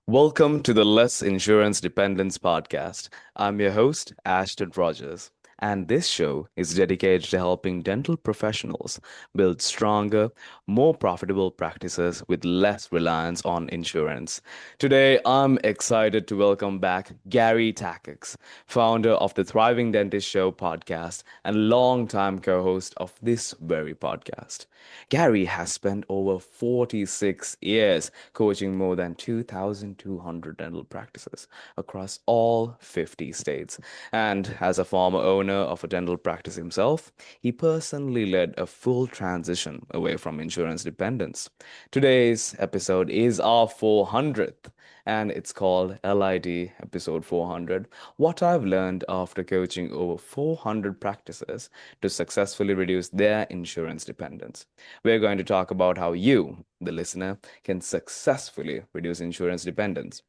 Welcome to the Less Insurance Dependence podcast. I'm your host, Ashton Rogers, and this show is dedicated to helping dental professionals build stronger, more profitable practices with less reliance on insurance. Today, I'm excited to welcome back Gary Takacs, founder of the Thriving Dentist Show podcast and longtime co host of this very podcast. Gary has spent over 46 years coaching more than 2,200 dental practices across all 50 states. And as a former owner of a dental practice himself, he personally led a full transition away from insurance dependence. Today's episode is our 400th, and it's called LID episode 400, What I've Learned After Coaching Over 400 Practices to Successfully Reduce Their Insurance Dependence. We're going to talk about how you, the listener, can successfully reduce insurance dependence.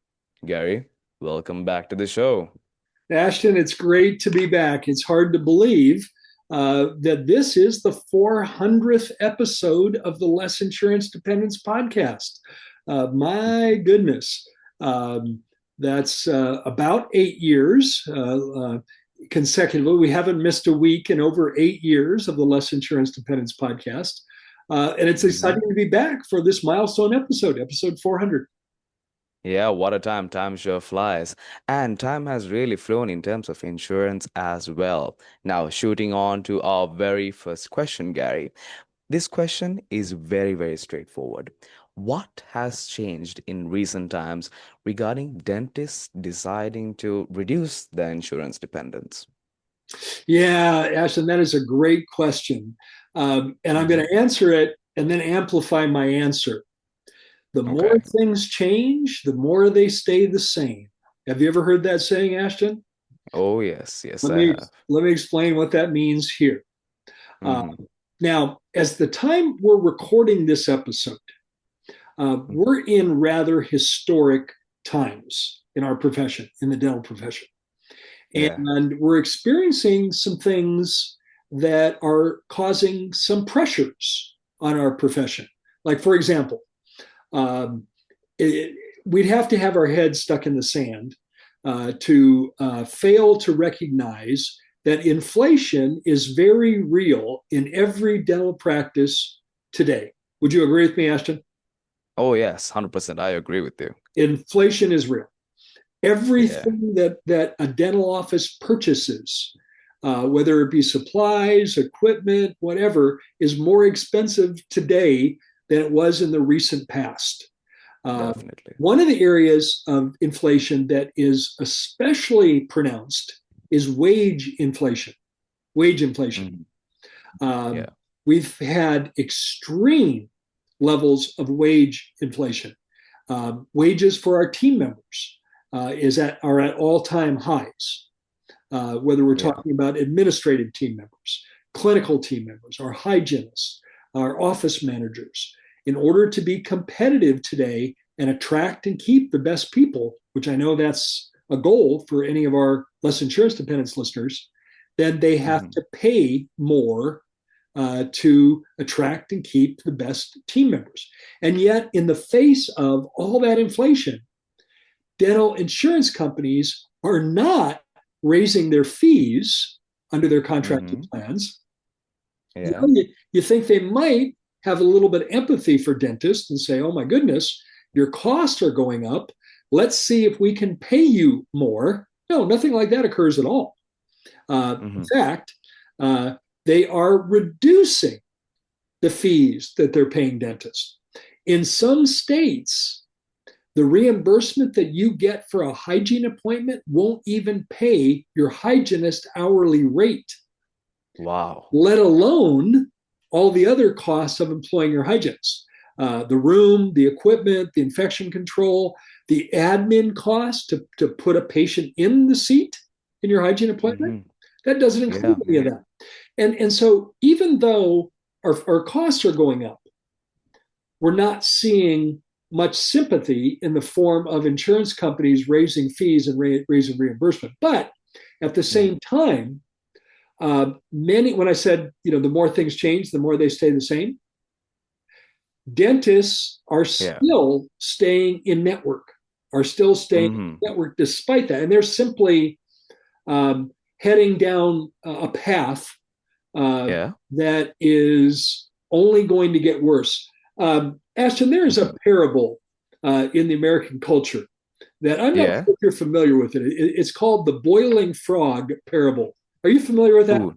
Gary, welcome back to the show. Ashton, it's great to be back. It's hard to believe that this is the 400th episode of the Less Insurance Dependence podcast. My goodness, that's about 8 years consecutively. We haven't missed a week in over 8 years of the Less Insurance Dependence podcast. And it's exciting to be back for this milestone episode, episode 400. Yeah, what a time. Time sure flies. And time has really flown in terms of insurance as well. Now, shooting on to our very first question, Gary. This question is very straightforward. What has changed in recent times regarding dentists deciding to reduce their insurance dependence? Yeah, Ashton, that is a great question. And I'm Hmm. going to answer it and then amplify my answer. The more Okay. things change, the more they stay the same. Have you ever heard that saying, Ashton? Oh, yes. Yes, Let I me have. let me explain what that means here. Uh, Hmm. Now, as the time we're recording this episode, we're in rather historic times in our profession, in the dental profession. Yeah. And we're experiencing some things that are causing some pressures on our profession. Like, for example, um, it, we'd have to have our heads stuck in the sand to fail to recognize that inflation is very real in every dental practice today. Would you agree with me, Ashton? Oh, yes. 100%. I agree with you. Inflation is real. Yeah. Everything that a dental office purchases, whether it be supplies, equipment, whatever, is more expensive today than it was in the recent past. Uh, Definitely. One of the areas of inflation that is especially pronounced is wage inflation. Wage inflation. Mhm. Um, Yeah. we've had extreme levels of wage inflation. Wages for our team members are at all-time highs. Whether we're Yeah. talking about administrative team members, clinical team members, our hygienists, our office managers, in order to be competitive today and attract and keep the best people, which I know that's a goal for any of our less insurance dependence listeners, then they have Hmm. to pay more to attract and keep the best team members. And yet, in the face of all that inflation, dental insurance companies are not raising their fees under their contracted Hmm. plans. Yeah. You think they might have a little bit of empathy for dentists and say, oh my goodness, your costs are going up. Let's see if we can pay you more. No, nothing like that occurs at all. In Hmm. fact, uh, they are reducing the fees that they're paying dentists. In some states, the reimbursement that you get for a hygiene appointment won't even pay your hygienist hourly rate, Wow. let alone all the other costs of employing your hygienist. The room, the equipment, the infection control, the admin cost to put a patient in the seat in your hygiene appointment, Hmm. that doesn't include Yeah. any of that. And so even though our costs are going up, we're not seeing much sympathy in the form of insurance companies raising fees and raising reimbursement. But at the Hmm. same time, when I said, the more things change, the more they stay the same, dentists are Yeah. still staying in network. are still staying in Mm-hmm. the network despite that. And they're simply heading down a path Yeah. that is only going to get worse. Ashton, there is a Mm-hmm. parable in the American culture that I'm not Yeah. sure if you're familiar with it. It's called the boiling frog parable. Are you familiar with that? Ooh.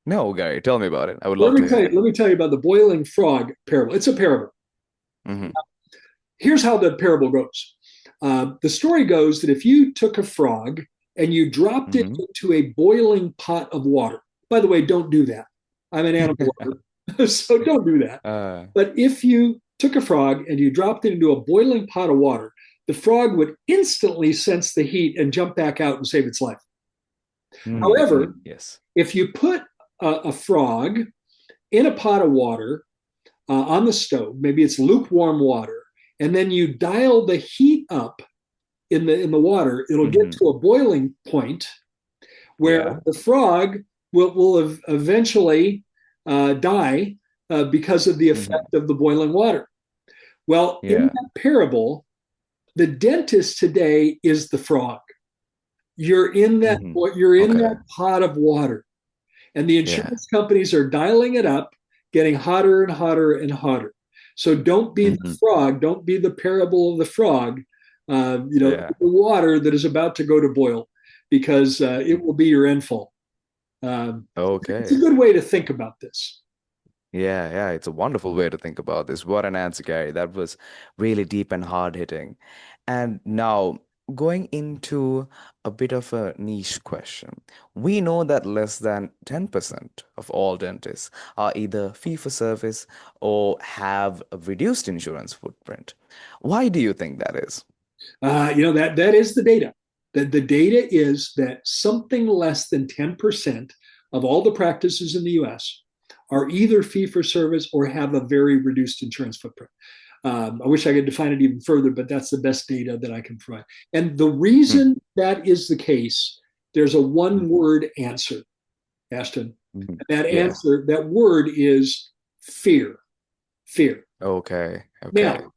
No, Gary, tell me about it. I would Let love me to tell hear. you. Let me tell you about the boiling frog parable. It's a parable. Mm-hmm. Here's how the parable goes. The story goes that if you took a frog and you dropped it Mm-hmm. into a boiling pot of water, by the way, don't do that. I'm an animal lover, so don't do that. uh, But if you took a frog and you dropped it into a boiling pot of water, the frog would instantly sense the heat and jump back out and save its life. mm-hmm. However, Yes. if you put a frog in a pot of water on the stove, maybe it's lukewarm water, and then you dial the heat up in the water, it'll get Mm-hmm. to a boiling point where Yeah. the frog will eventually die because of the Mm-hmm. effect of the boiling water. Well, in Yeah. that parable, the dentist today is the frog. You're in that Mm-hmm. you're in Okay. that pot of water, and the Yeah. insurance companies are dialing it up, getting hotter and hotter and hotter. So don't be the Mm-hmm. frog. Don't be the parable of the frog. Yeah. The water that is about to go to boil, because it will be your endfall. Um, it's a Okay. good way to think about this. Yeah, yeah, it's a wonderful way to think about this. What an answer, Gary. That was really deep and hard hitting. And now, going into a bit of a niche question. We know that less than 10% of all dentists are either fee for service or have a reduced insurance footprint. Why do you think that is? That is the data. The data is that something less than 10% of all the practices in the US are either fee for service or have a very reduced insurance footprint. I wish I could define it even further, but that's the best data that I can provide. And the Hmm. reason that is the case, there's a one word answer, Ashton. Mhm. And that Yeah. answer, that word is fear. Fear. Okay. Okay. Now,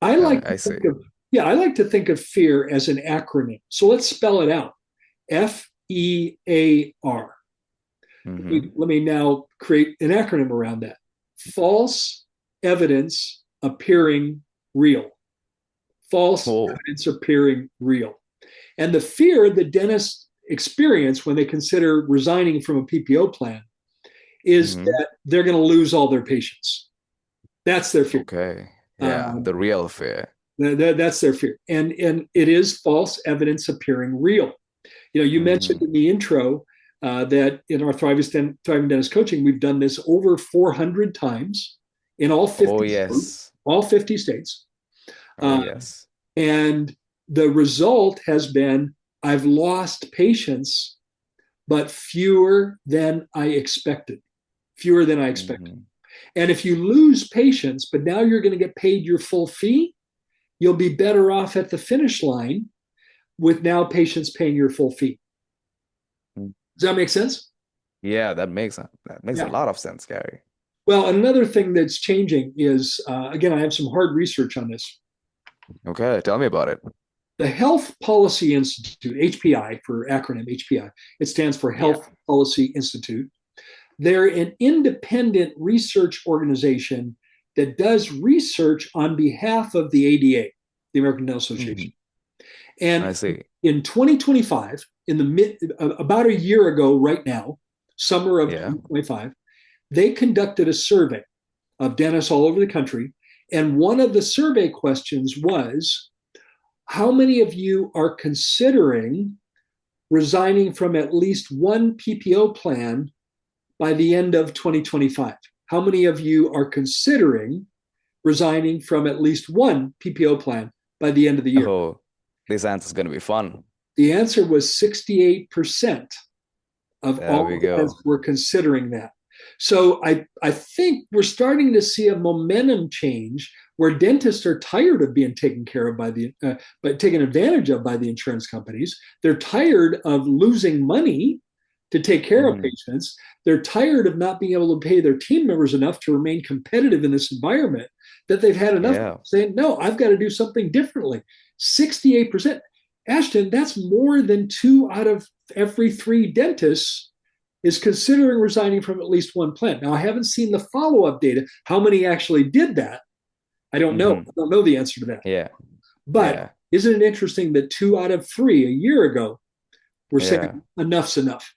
I like to I see. think of I like to think of fear as an acronym. So let's spell it out. FEAR. Mm-hmm. Let me now create an acronym around that. False evidence appearing real. False Oh. evidence appearing real. And the fear that dentists experience when they consider resigning from a PPO plan is Mm-hmm. that they're going to lose all their patients. That's their fear. Okay. Yeah, Um, the real fear. that's their fear. And it is false evidence appearing real. You mentioned Mm-hmm. in the intro that in our Thriving Dentist coaching, we've done this over 400 times in Oh, yes. all 50 states. Oh, Uh, yes. and the result has been I've lost patients, but fewer than I expected. Fewer than I expected. Mm-hmm. And if you lose patients, but now you're going to get paid your full fee, you'll be better off at the finish line with now patients paying your full fee. Does that make sense? Yeah, that makes a Yeah. lot of sense, Gary. Well, and another thing that's changing is, again, I have some hard research on this. Okay, tell me about it. The Health Policy Institute, HPI for acronym HPI, it stands for Yeah. Health Policy Institute. They're an independent research organization that does research on behalf of the ADA, the American Dental Hmm. Association. I And see. in 2025, about a year ago, right now, summer of Yeah. 2025, they conducted a survey of dentists all over the country. And one of the survey questions was, how many of you are considering resigning from at least one PPO plan by the end of 2025? How many of you are considering resigning from at least one PPO plan by the end of the year? Oh, this answer's gonna be fun. The answer was 68% of There we all go. dentists were considering that. So I think we're starting to see a momentum change where dentists are tired of being taken care of but taken advantage of by the insurance companies. They're tired of losing money to take care of Hmm. patients. They're tired of not being able to pay their team members enough to remain competitive in this environment, that they've had enough Yeah. saying, no, I've got to do something differently. 68%. Ashton, that's more than 2 out of every 3 dentists is considering resigning from at least one plan. Now, I haven't seen the follow-up data. How many actually did that? I don't know. I don't know the answer to that. Yeah. But Yeah. isn't it interesting that 2 out of 3 a year ago were Yeah. saying enough's enough?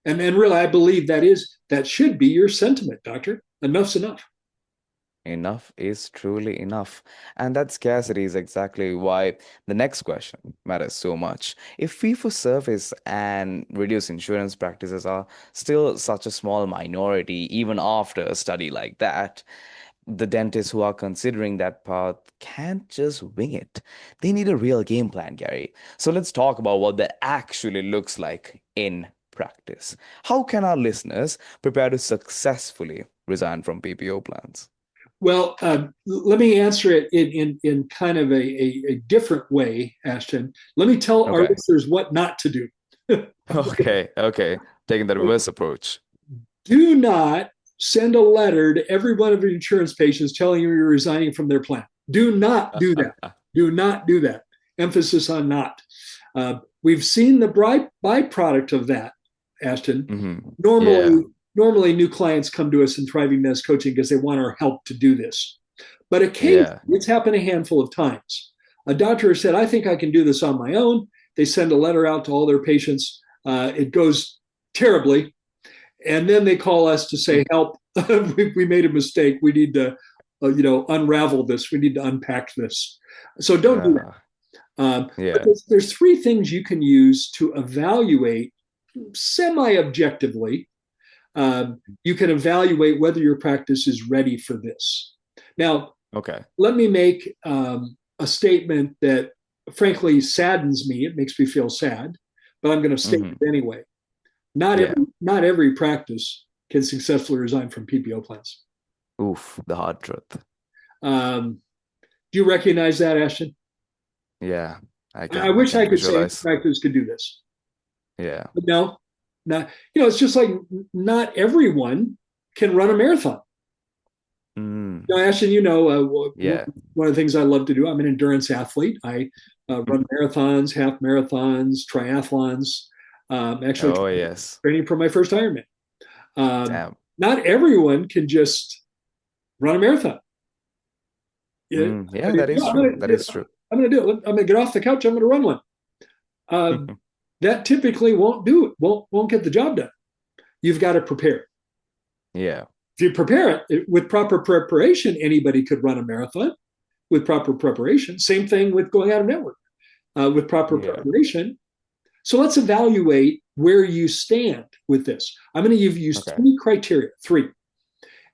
And really, I believe that should be your sentiment, doctor. Enough's enough. Enough is truly enough. And that scarcity is exactly why the next question matters so much. If fee for service and reduced insurance practices are still such a small minority, even after a study like that, the dentists who are considering that path can't just wing it. They need a real game plan, Gary. So let's talk about what that actually looks like in practice. How can our listeners prepare to successfully resign from PPO plans? Well, let me answer it in kind of a different way, Ashton. Let me tell our Okay. listeners what not to do. Okay. Okay. Taking the reverse approach. Do not send a letter to every one of your insurance patients telling you you're resigning from their plan. Do not do that. Do not do that. Emphasis on not. We've seen the byproduct of that, Ashton. Yeah. Normally, new clients come to us in Thriving Dentist Coaching because they want our help to do this. But occasionally, Yeah. it's happened a handful of times. A doctor said, I think I can do this on my own. They send a letter out to all their patients. It goes terribly. And then they call us to say, help, we made a mistake. We need to, unravel this. We need to unpack this. So don't do that. But Yeah. there's 3 things you can use to evaluate semi-objectively. You can evaluate whether your practice is ready for this. Now, Okay. let me make a statement that frankly saddens me. It makes me feel sad, but I'm going to state it anyway. Yeah. Not every practice can successfully resign from PPO plans. Oof, the hard truth. Do you recognize that, Ashton? Yeah. I I can. I wish I can could say every visualize. practice could do this. Yeah. But no, not. It's just like not everyone can run a marathon. Ashton, Yeah. one of the things I love to do. I'm an endurance athlete. I run marathons, half marathons, triathlons. Actually, Oh, yes. training for my first Ironman. Damn. Not everyone can just run a marathon. Yeah, Yeah, that is true. That is true. I'm going to do it. I'm going to get off the couch. I'm going to run one. That typically won't do it. Won't get the job done. You've got to prepare. Yeah. If you prepare it with proper preparation, anybody could run a marathon with proper preparation. Same thing with going out of network with proper Yeah. preparation. So let's evaluate where you stand with this. I'm going to use Okay. 3 criteria, 3.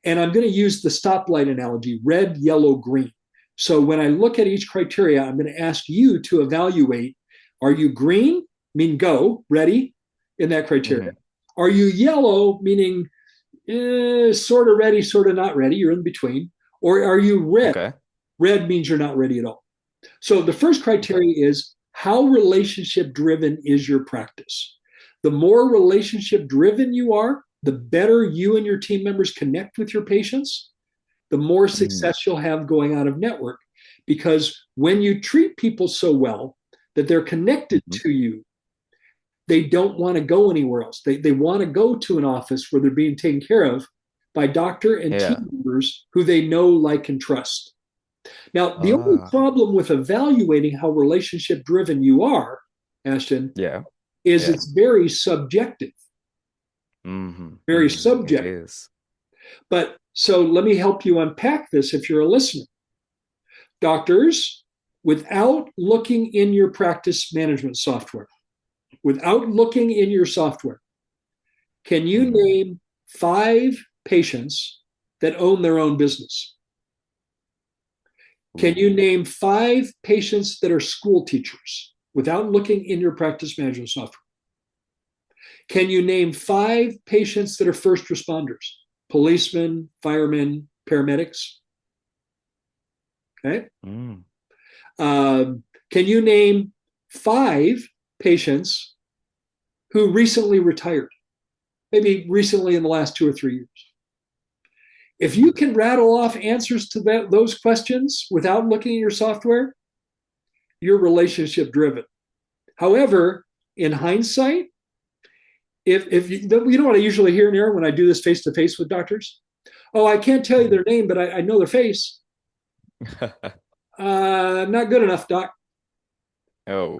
And I'm going to use the stoplight analogy, red, yellow, green. So when I look at each criteria, I'm going to ask you to evaluate, are you green, mean go, ready, in that criteria? Are you yellow, meaning sort of ready, sort of not ready, you're in between? Or are you red? Okay. Red means you're not ready at all. So the first Okay. criteria is how relationship driven is your practice? The more relationship driven you are, the better you and your team members connect with your patients, the more success you'll have going out of network. Because when you treat people so well that they're connected to you, they don't want to go anywhere else. They want to go to an office where they're being taken care of by doctor and Yeah. team members who they know, like, and trust. Now, the only Ah. problem with evaluating how relationship driven you are, Ashton, Yeah. is Yeah. it's very subjective. Very It subjective. is. But so let me help you unpack this if you're a listener. Doctors, without looking in your practice management software, without looking in your software, can you name 5 patients that own their own business? Can you name 5 patients that are school teachers without looking in your practice management software? Can you name 5 patients that are first responders? Policemen, firemen, paramedics? Okay. Can you name 5 patients who recently retired? Maybe recently in the last 2 or 3 years. If you can rattle off answers to those questions without looking at your software, you're relationship driven. However, in hindsight, if you know what I usually hear, Aaron, when I do this face to face with doctors? Oh, I can't tell you Mhm. their name, but I know their face. Not good enough, doc. Oh,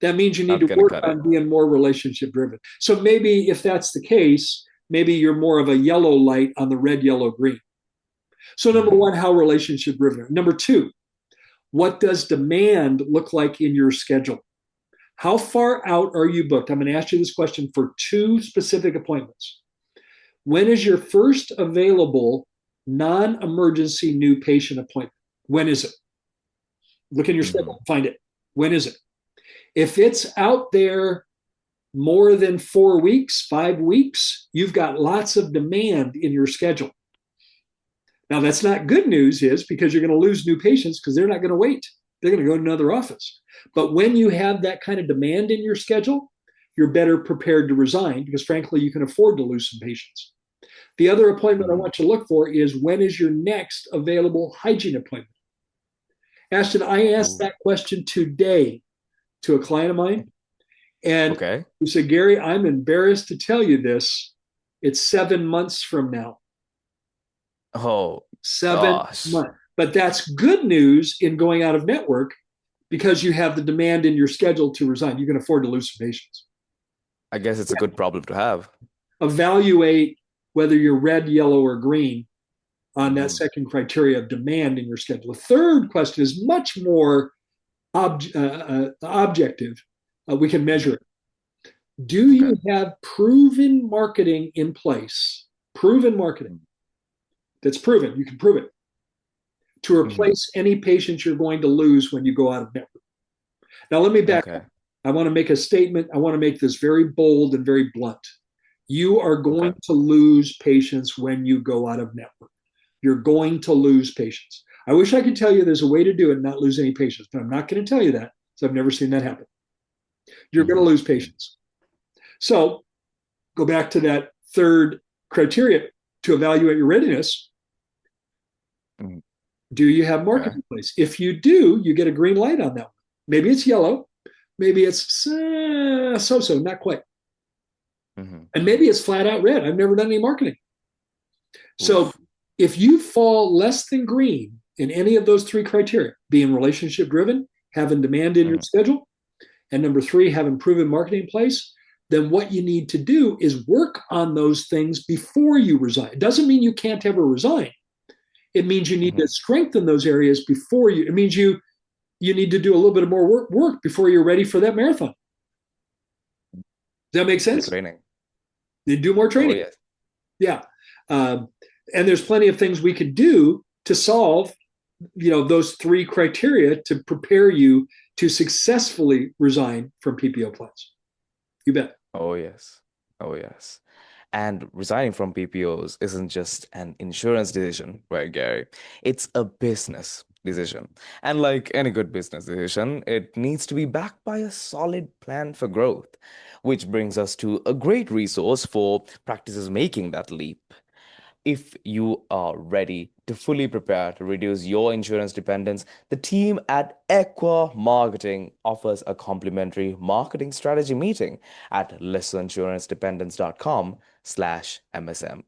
That means you need not to gonna work cut it. on being more relationship driven. So maybe if that's the case, maybe you're more of a yellow light on the red, yellow, green. So number Mhm. one, how relationship driven. Number two, what does demand look like in your schedule? How far out are you booked? I'm going to ask you this question for two specific appointments. When is your first available non-emergency new patient appointment? When is it? Look in your schedule, Mhm. find it. When is it? If it's out there more than 4 weeks, 5 weeks, you've got lots of demand in your schedule. Now, that's not good news, is because you're going to lose new patients because they're not going to wait. They're going to go to another office. But when you have that kind of demand in your schedule, you're better prepared to resign because, frankly, you can afford to lose some patients. The other appointment I Mhm. want you to look for is when is your next available hygiene appointment? Ashton, I asked Ooh. that question today to a client of mine, and Okay. he said, Gary, I'm embarrassed to tell you this. It's 7 months from now. Oh, seven gosh. months. But that's good news in going out of network because you have the demand in your schedule to resign. You can afford to lose some patients. I guess it's a good problem to have. Evaluate whether you're red, yellow, or green on that Mhm. second criteria of demand in your schedule. The third question is much more objective. We can measure it. Do Okay. you have proven marketing in place? Proven marketing that's proven. You can prove it to Mhm. replace any patients you're going to lose when you go out of network. Now, let me back up. Okay. I want to make a statement. I want to make this very bold and very blunt. You are Okay. going to lose patients when you go out of network. You're going to lose patients. I wish I could tell you there's a way to do it and not lose any patients, but I'm not going to tell you that because I've never seen that happen. You're going to Mhm. lose Mhm. patients. So go back to that third criteria to evaluate your readiness. Mhm. Do you have Okay. marketing in place? If you do, you get a green light on that one. Maybe it's yellow. Maybe it's so-so, not quite. Mhm. And maybe Mhm. it's flat out red. I've never done any marketing. So Oof. if you fall less than green in any of those three criteria, being relationship driven, having demand in your Mhm. schedule, and number three, having proven marketing in place, then what you need to do is work on those things before you resign. It doesn't mean you can't ever resign. It means you need to Mhm. strengthen those areas before you. It means you need to do a little bit of more work before you're ready for that marathon. Does that make The sense? training. You do more Oh, training. yes. Yeah. Um, and there's plenty of things we could do to solve, those three criteria to prepare you to successfully resign from PPO plans. You bet. Oh, yes. Oh, yes. And resigning from PPOs isn't just an insurance decision, right, Gary? It's a business decision. And like any good business decision, it needs to be backed by a solid plan for growth, which brings us to a great resource for practices making that leap. If you are ready to fully prepare to reduce your insurance dependence, the team at Ekwa Marketing offers a complimentary marketing strategy meeting at lessinsurancedependence.com/MSM.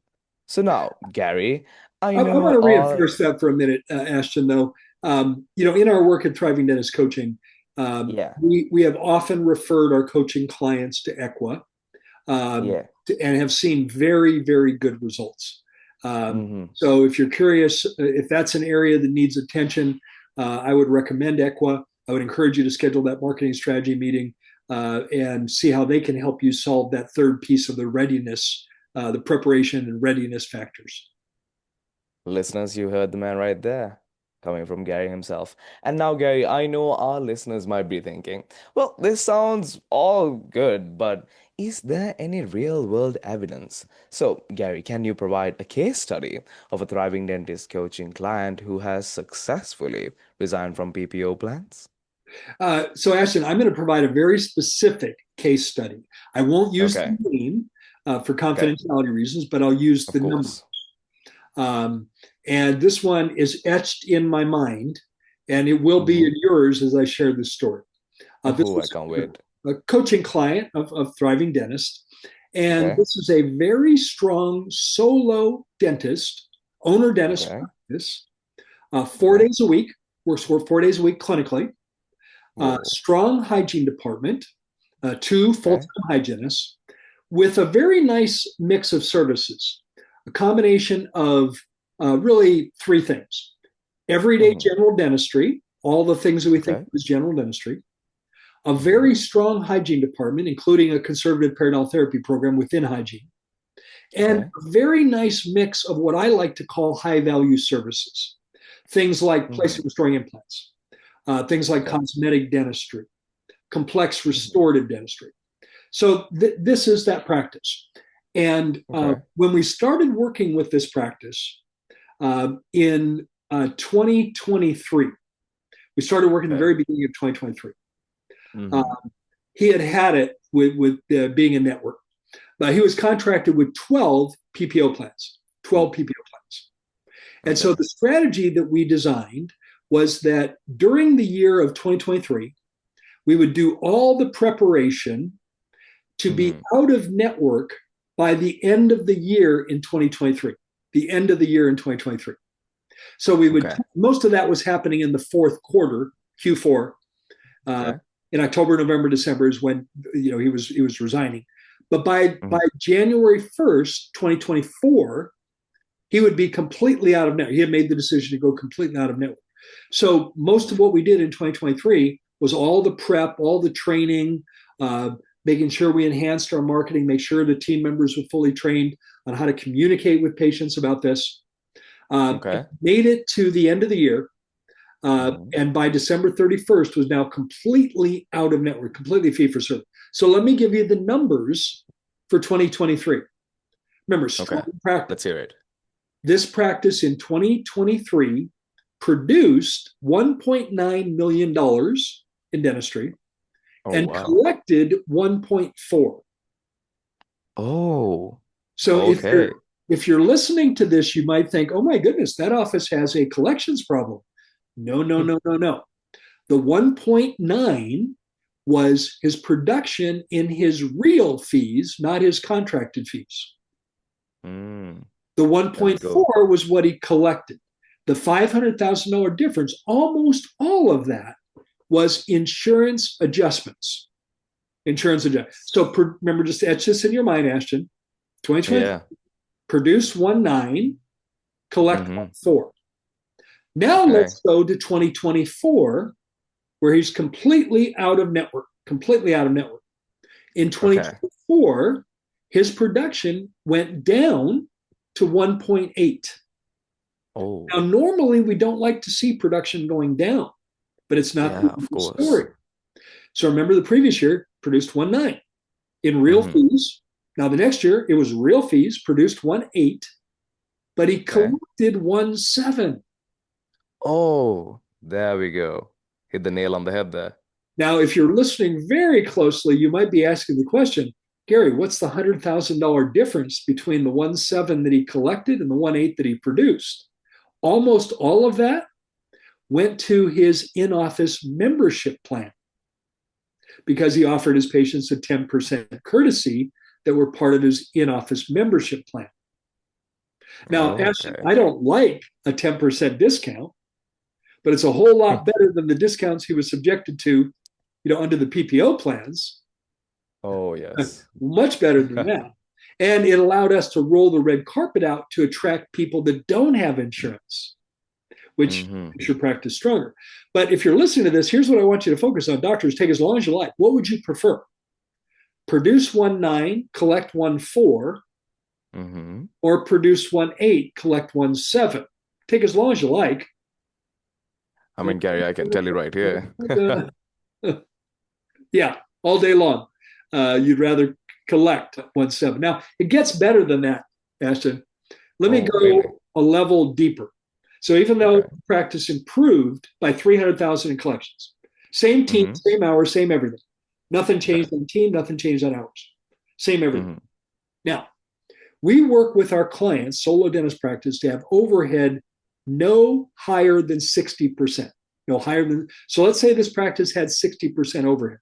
So now, Gary, I I want know to our reinforce that for a minute, Ashton, though. In our work at Thriving Dentist Coaching, yeah, we have often referred our coaching clients to Equa yeah. and have seen very, very good results. Mm-hmm. So if you're curious, if that's an area that needs attention, I would recommend Equa. I would encourage you to schedule that marketing strategy meeting and see how they can help you solve that third piece of the readiness, the preparation and readiness factors. Listeners, you heard the man right there, coming from Gary himself. And now, Gary, I know our listeners might be thinking, well, this sounds all good, but is there any real world evidence? So, Gary, can you provide a case study of a thriving dentist coaching client who has successfully resigned from PPO plans? So, Ashton, I'm going to provide a very specific case study. I won't use the Okay, name for okay, confidentiality reasons, but I'll use of the number. course. Um, and this one is etched in my mind. and it will be Mm-hmm. in yours as I share this story. This Oh, I was can't wait. a coaching client of Thriving Dentist, and Okay. this is a very strong solo dentist, owner dentist Okay. practice, four Okay. days a week, works 4 days a week clinically, Whoa. strong hygiene department, two Okay. full-time hygienists, with a very nice mix of services, a combination of really three things: everyday Mm-hmm. general dentistry, all the things that we think Okay. of as general dentistry, a Mm-hmm. very strong hygiene department, including a conservative periodontal therapy program within hygiene, and Okay. a very nice mix of what I like to call high value services. Things like Mm-hmm. placing restoring implants, things like Okay. cosmetic dentistry, complex Mm-hmm. restorative dentistry. So this is that practice. And Okay. when we started working with this practice in 2023, we started working at the Okay. very beginning of 2023. Mm-hmm. Um, he had it with being a network. He was contracted with 12 PPO plans, 12 Ooh. PPO plans. And so Okay. the strategy that we designed was that during the year of 2023, we would do all the preparation to be Mm-hmm. out of network by the end of the year in 2023, the end of the year in 2023. So we would, Okay. most of that was happening in the fourth quarter, Q4. Uh, Okay. in October, November, December is when he was resigning. But by Mm-hmm. January 1st, 2024, he would be completely out of network. He had made the decision to go completely out of network. So most of what we did in 2023 was all the prep, all the training, uh, making sure we enhanced our marketing, make sure the team members were fully trained on how to communicate with patients about this. Okay. Made it to the end of the year, Mm-hmm. and by December 31st was now completely out of network, completely fee for service. So let me give you the numbers for 2023. Remember, strong Okay. practice. Let's hear it. This practice in 2023 produced $1.9 million in dentistry Oh, and wow. collected 1.4. Oh, So okay. if you're listening to this, you might think, "Oh my goodness, that office has a collections problem." No, no, no, no, no. The 1.9 was his production in his real fees, not his contracted fees. Mm, The let's go. 1.4 was what he collected. The $500,000 difference, almost all of that was insurance adjustments. Insurance adjustments. So remember, just etch this in your mind, Ashton. 2020, Yeah. produce 1.9, collect Mm-hmm. 1.4. Now Okay. let's go to 2024, where he's completely out of network, completely out of network. In Okay. 2024, his production went down to 1.8. Oh, Now, normally we don't like to see production going down, but it's not yeah, the of course. story. So remember the previous year produced 1.9 in real Mm-hmm. fees. Now the next year it was real fees, produced 1.8, but he Okay. collected 1.7. Oh, there we go. Hit the nail on the head there. Now, if you're listening very closely, you might be asking the question, Gary, what's the $100,000 difference between the 1.7 that he collected and the 1.8 that he produced? Almost all of that went to his in-office membership plan because he offered his patients a 10% courtesy that were part of his in-office membership plan. Now, Ashton, Okay. I don't like a 10% discount, but it's a whole lot better than the discounts he was subjected to, under the PPO plans. Oh, yes. Much better than that. And it allowed us to roll the red carpet out to attract people that don't have insurance, which Mm-hmm. makes your practice stronger. But if you're listening to this, here's what I want you to focus on. Doctors, take as long as you like. What would you prefer? Produce 1.9, collect 1.4, Mm-hmm. or produce 1.8, collect 1.7? Take as long as you like. I mean, Gary, I can tell you right here. Yeah, all day long. You'd rather collect 1.7. Now, it gets better than that, Ashton. Let me Oh, really? go a level deeper. So even though Okay. practice improved by 300,000 in collections, same team, Mm-hmm. same hours, same everything. Nothing Okay. changed on team, nothing changed on hours. Same everything. Mm-hmm. Now, we work with our clients, solo dentist practice, to have overhead no higher than 60%. higher than. So let's say this practice had 60% overhead.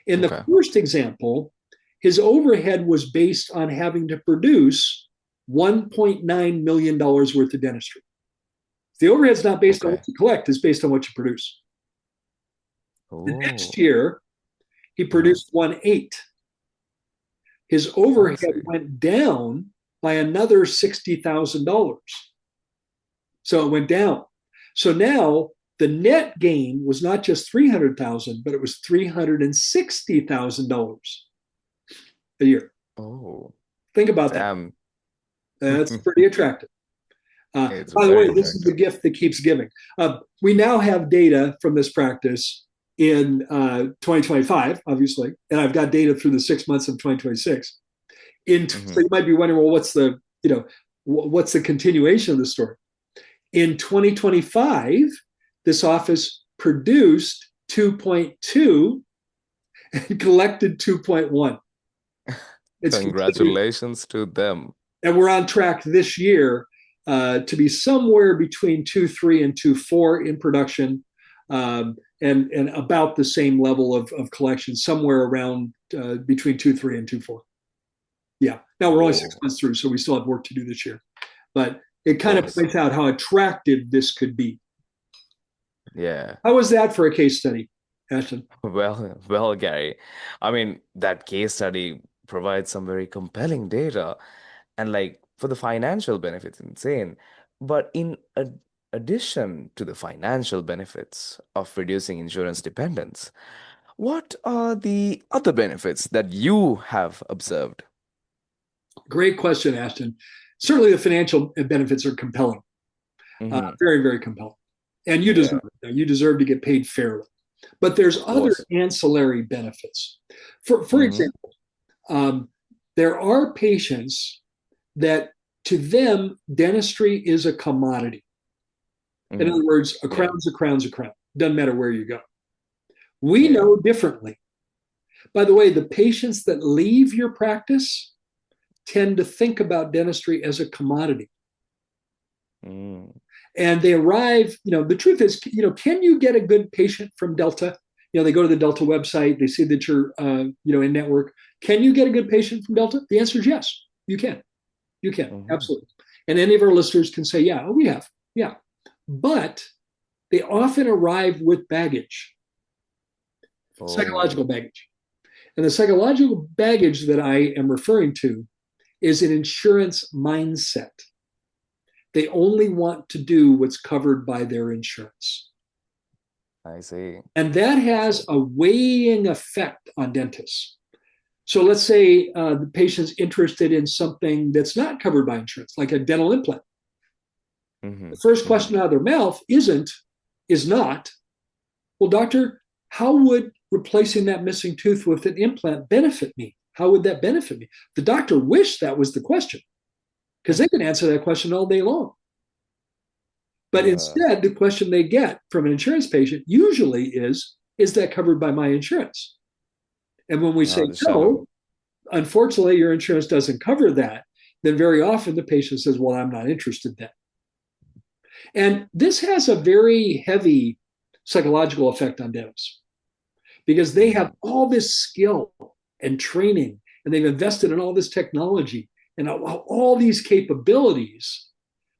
In the Okay. first example, his overhead was based on having to produce $1.9 million worth of dentistry. The overhead's not based on Okay. what you collect, it's based on what you produce. The next Oh. year, he Mhm. produced 1.8. His I overhead see. went down by another $60,000. So it went down. So now the net gain was not just 300,000, but it was $360,000 a year. Oh, Think about that. damn. That's pretty attractive. It's By the very way, this is the attractive. gift that keeps giving. We now have data from this practice in 2025, obviously, and I've got data through the 6 months of 2026. So Hmm. you might be wondering, well, what's the continuation of the story? In 2025, this office produced 2.2 and collected 2.1. It's continued, Congratulations to them. and we're on track this year to be somewhere between 2.3 and 2.4 in production, and about the same level of collection, somewhere around between 2.3 and 2.4. Yeah. Now we're only six Oh, months through, so we still have work to do this year. But it of kind of course. points out how attractive this could be. Yeah. How was that for a case study, Ashton? Well, Gary, I mean, that case study provides some very compelling data. And like for the financial benefits, insane. But in addition to the financial benefits of reducing insurance dependence, what are the other benefits that you have observed? Great question, Ashton. Certainly, the financial benefits are compelling, Hmm. very, very compelling, and you deserve Yeah, it. You deserve to get paid fairly. But there's of other course. ancillary benefits. For Hmm. example, there are patients that to them dentistry is a commodity. In Hmm. other words, a Yeah. crown's a crown's a crown. Doesn't matter where you go. We Yeah. know differently. By the way, the patients that leave your practice tend to think about dentistry as a commodity. Mm. And they arrive, the truth is, can you get a good patient from Delta? They go to the Delta website, they see that you're, in network. Can you get a good patient from Delta? The answer is yes, you can. You can, Hmm. absolutely. And any of our listeners can say, yeah, we have. Yeah. But they often arrive with baggage, psychological Oh, baggage. And the psychological baggage that I am referring to is an insurance mindset. They only want to do what's covered by their insurance. I see. And that I see. has a weighing effect on dentists. So let's say the patient's interested in something that's not covered by insurance, like a dental implant. Hmm. The first Hmm. question out of their mouth is not, well, doctor, how would replacing that missing tooth with an implant benefit me? How would that benefit me? The doctor wished that was the question because they can answer that question all day long. But Yeah. instead, the question they get from an insurance patient usually is that covered by my insurance? And when we I say understand. no, unfortunately, your insurance doesn't cover that, then very often the patient says, well, I'm not interested then. And this has a very heavy psychological effect on dentists because they have Hmm. all this skill and training, and they've invested in all this technology and all these capabilities,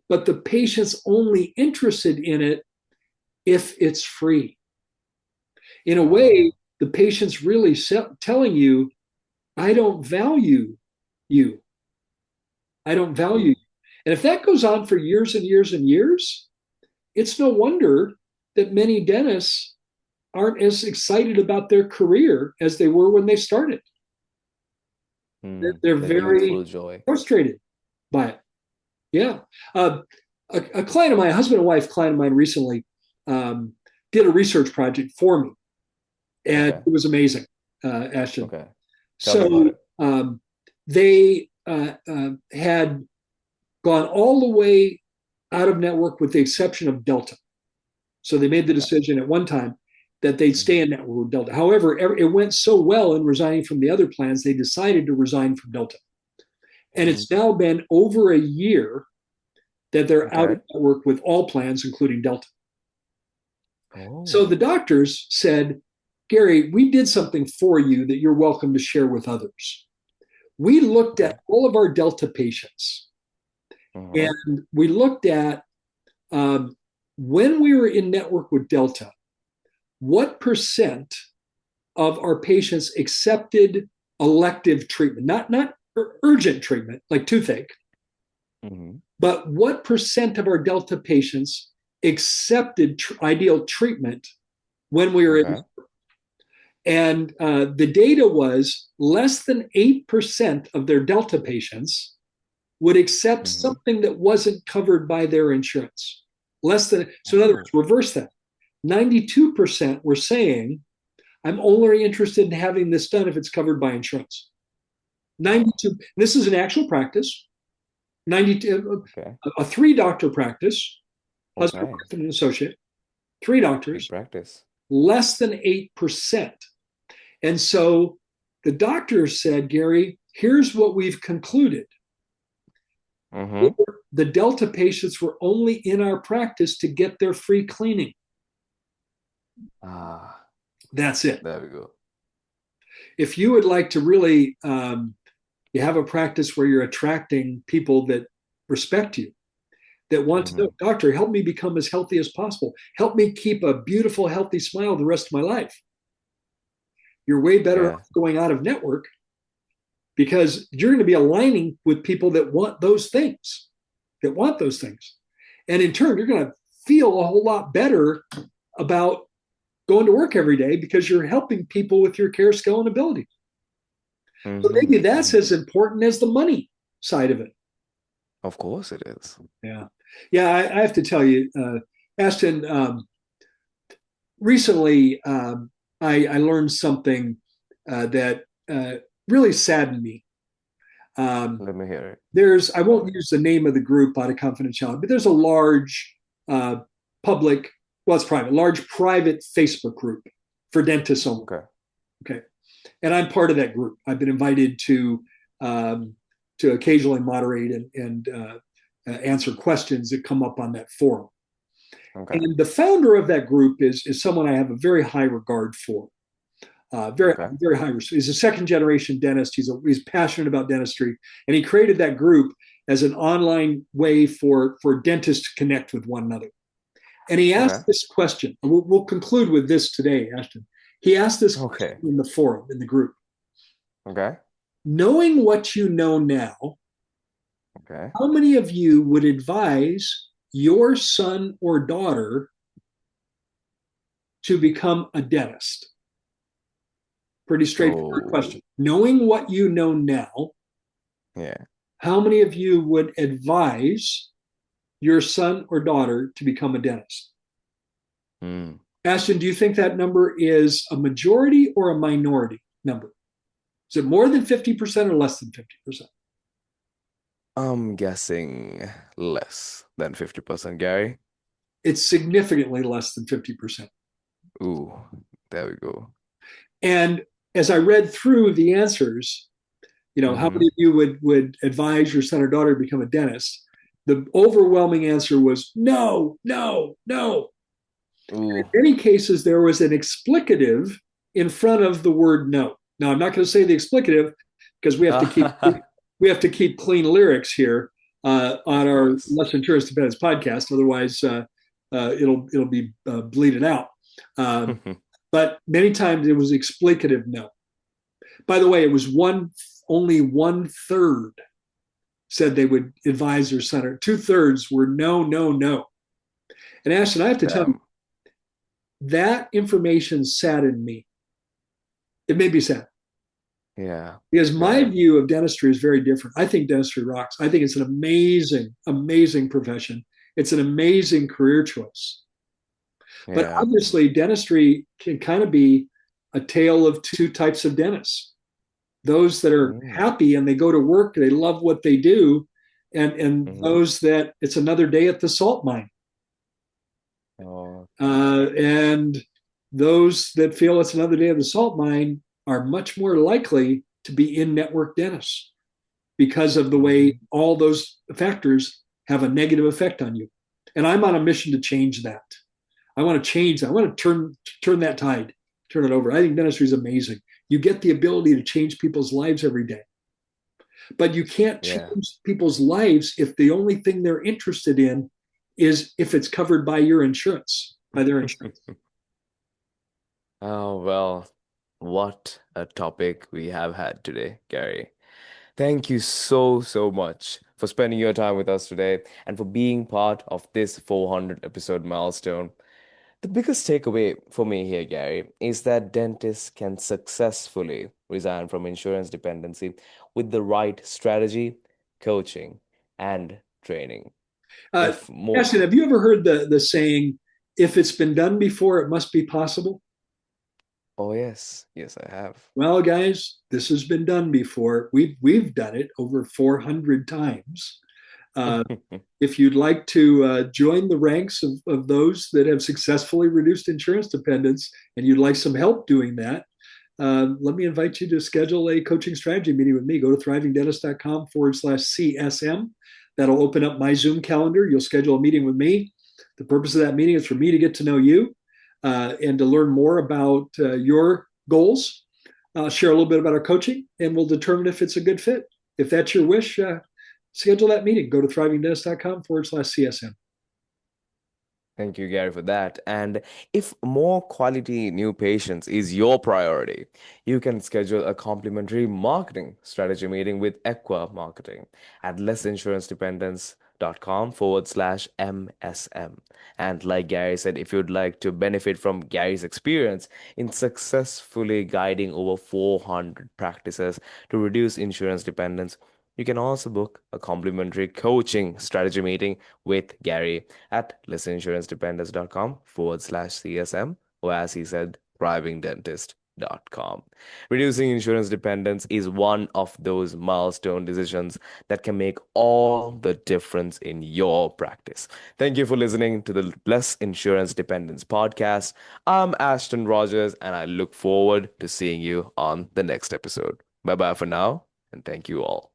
but the patient's only interested in it if it's free. In a Ah, way, the patient's really telling you, I don't value you. I don't value you. mm, And if that goes on for years and years and years, it's no wonder that many dentists aren't as excited about their career as they were when they started. They're that very youthful joy. frustrated by it. Yeah. Uh, a client of mine, a husband and wife client of mine recently um, did a research project for me, and Okay. it was amazing, Ashton. Okay. Tell me about So it. they had gone all the way out of network with the exception of Delta. So they made the Okay. decision at one time that they'd stay Hmm. in network with Delta. However, it went so well in resigning from the other plans, they decided to resign from Delta. And Hmm. it's now been over a year that they're out of Okay. network with all plans, including Delta. So the Oh, doctors said, Gary, we did something for you that you're welcome to share with others. We looked okay. at all of our Delta patients Mm-hmm. and we looked at um, when we were in network with Delta, what percent of our patients accepted elective treatment, not urgent treatment like toothache, Mm-hmm. but what percent of our Delta patients accepted ideal treatment when we were in. Okay. And the data was less than 8% of their Delta patients would accept Mm-hmm. something that wasn't covered by their insurance. Less than, so in other words, Oh, reverse that. 92% were saying, I'm only interested in having this done if it's covered by insurance. wow. 92, this is an actual practice, 92, Okay. a three doctor practice, husband, Okay. wife, and an associate, three Big doctors, practice. less than 8%. And so the doctor said, Gary, here's what we've concluded. Mm-hmm. The Delta patients were only in our practice to get their free cleaning. Ah, That's it. there we go. If you would like to really you have a practice where you're attracting people that respect you, that want to know, Mm-hmm. doctor, help me become as healthy as possible. Help me keep a beautiful, healthy smile the rest of my life. You're way better Yeah. off going out of network because you're going to be aligning with people that want those things, that want those things. And in turn, you're going to feel a whole lot better about going to work every day because you're helping people with your care, skill, and ability. So Mm-hmm. maybe that's Mm-hmm. as important as the money side of it. Of course it is. Yeah. Yeah. I have to tell you, Ashton, recently I learned something that really saddened me. Um, Let me hear it. I won't use the name of the group out of confidentiality, but there's a large uh, public, well, it's private, large private Facebook group for dentists only. Okay. Okay. And I'm part of that group. I've been invited um, to occasionally moderate and answer questions that come up on that forum. Okay. And the founder of that group is someone I have a very high regard for. Okay. Very high. He's a second generation dentist. He's passionate about dentistry, and he created that group as an online way for dentists to connect with one another. And he Okay. asked this question. And we'll conclude with this today, Ashton. He asked this question Okay. in the forum in the group. Okay. Knowing what you know now, Okay. how many of you would advise your son or daughter to become a dentist? Pretty straightforward Oh, question. Knowing what you know now, yeah. how many of you would advise your son or daughter to become a dentist? Mm. Ashton, do you think that number is a majority or a minority number? Is it more than 50% or less than 50%? I'm guessing less than 50%, Gary. It's significantly less than 50%. Ooh, there we go. And as I read through the answers, how Mm-hmm. many of you would advise your son or daughter to become a dentist? The overwhelming answer was no, no, no. Ooh. In many cases, there was an explicative in front of the word no. Now, I'm not going to say the explicative because we have to keep clean lyrics here on Of our course. Less Insurance Dependence podcast. Otherwise, it'll be bleeded out. Um, but many times it was explicative no. By the way, it was only 1/3 said they would advise their center. 2/3 were no, no, no. And Ashton, I have to tell you, Damn. that information saddened me. It made me sad Yeah. because my Yeah. view of dentistry is very different. I think dentistry rocks. I think it's an amazing, amazing profession. It's an amazing career choice. But Yeah. obviously, dentistry can kind of be a tale of two types of dentists: those that are Mm. happy and they go to work, they love what they do, and Mm-hmm. those that it's another day at the salt mine. Okay. And those that feel it's another day at the salt mine are much more likely to be in network dentists because of the way Mm. all those factors have a negative effect on you. And I'm on a mission to change that. I want to change. I want to turn that tide, turn it over. I think dentistry is amazing. You get the ability to change people's lives every day, but you can't Yeah. change people's lives if the only thing they're interested in is if it's covered by your insurance, by their insurance. Oh, well, what a topic we have had today, Gary. Thank you so, so much for spending your time with us today and for being part of this 400 episode milestone. The biggest takeaway for me here, Gary, is that dentists can successfully resign from insurance dependency with the right strategy, coaching, and training. Uh, If more, Ashton, have you ever heard the saying, "If it's been done before, it must be possible"? oh yes, yes, I have. Well, guys, this has been done before. We've done it over 400 times. Uh, if you'd like to join the ranks of those that have successfully reduced insurance dependence, and you'd like some help doing that, let me invite you to schedule a coaching strategy meeting with me. Go to thrivingdentist.com/CSM. That'll open up my Zoom calendar. You'll schedule a meeting with me. The purpose of that meeting is for me to get to know you and to learn more about your goals. Share a little bit about our coaching, and we'll determine if it's a good fit. If that's your wish, schedule that meeting. Go to thrivingdentist.com/CSM. Thank you, Gary, for that. And if more quality new patients is your priority, you can schedule a complimentary marketing strategy meeting with Ekwa Marketing at lessinsurancedependence.com/MSM. And like Gary said, if you'd like to benefit from Gary's experience in successfully guiding over 400 practices to reduce insurance dependence, you can also book a complimentary coaching strategy meeting with Gary at lessinsurancedependence.com/CSM, or as he said, thrivingdentist.com. Reducing insurance dependence is one of those milestone decisions that can make all the difference in your practice. Thank you for listening to the Less Insurance Dependence podcast. I'm Ashton Rogers, and I look forward to seeing you on the next episode. Bye bye for now, and thank you all.